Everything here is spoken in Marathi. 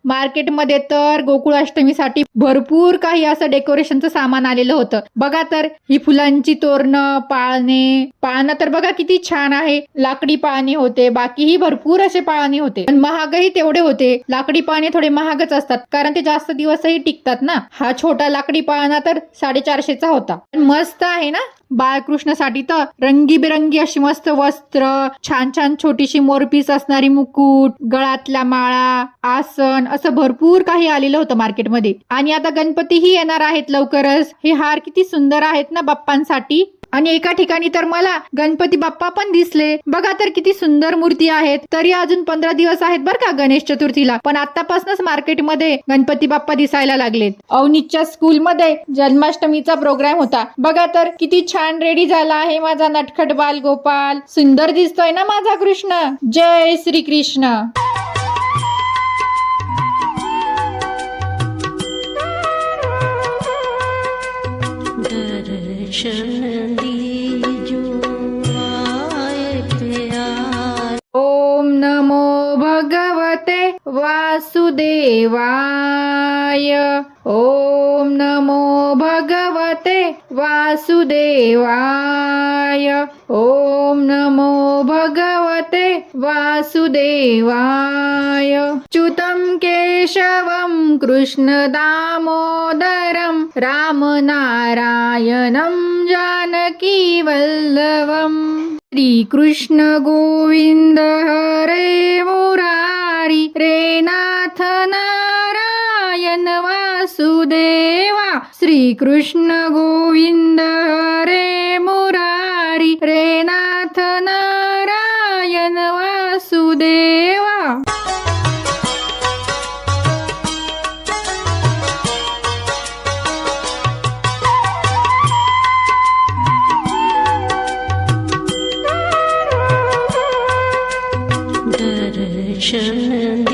मार्केटमध्ये तर गोकुळाष्टमीसाठी भरपूर काही असं डेकोरेशनचं सामान आलेलं होतं. बघा तर ही फुलांची तोरणं, पाळणं तर बघा किती छान आहे. लाकडी पाळणे होते, बाकीही भरपूर असे पाळणे होते. पण महागही तेवढे होते. लाकडी पाळणे थोडे महागच असतात कारण ते जास्त दिवसही टिकतात ना. हा छोटा लाकडी पाळणा तर 450चा होता. मस्त आहे ना. बाळकृष्णासाठी तर रंगीबेरंगी अशी मस्त वस्त्र, छान छान छोटीशी मोरपीस असणारी मुकुट, गळ्यातल्या माळा, आसन असं भरपूर काही आलेलं होतं मार्केटमध्ये. आणि आता गणपतीही येणार आहेत लवकरच. हे हार किती सुंदर आहेत ना बाप्पांसाठी. आणि एका ठिकाणी तर मला गणपती बाप्पा पण दिसले. बघा तर किती सुंदर मूर्ती आहेत. तरी अजून 15 दिवस आहेत बरं का गणेश चतुर्थीला, पण आतापासूनच मार्केटमध्ये गणपती बाप्पा दिसायला लागलेत. अवनीच्या स्कूलमध्ये जन्माष्टमीचा प्रोग्राम होता. बघा तर किती छान रेडी झाला आहे माझा नटखट बाल गोपाल. सुंदर दिसतोय ना माझा कृष्ण. जय श्री कृष्ण. ओम नमो भगवते वासुदेवाय. ओम नमो भगवते वासुदेवाय. ओम नमो भगवते वासुदेवाय. च्युतं केशवं कृष्ण दामोदरं रामनारायणं जानकी वल्लभम्. श्रीकृष्ण गोविंद हरे मुरारी रे नाथ नारायण वासुदेवा. श्रीकृष्ण गोविंद हरे मुरारी रे नाथ नारायण वासुदेवा. दर्शन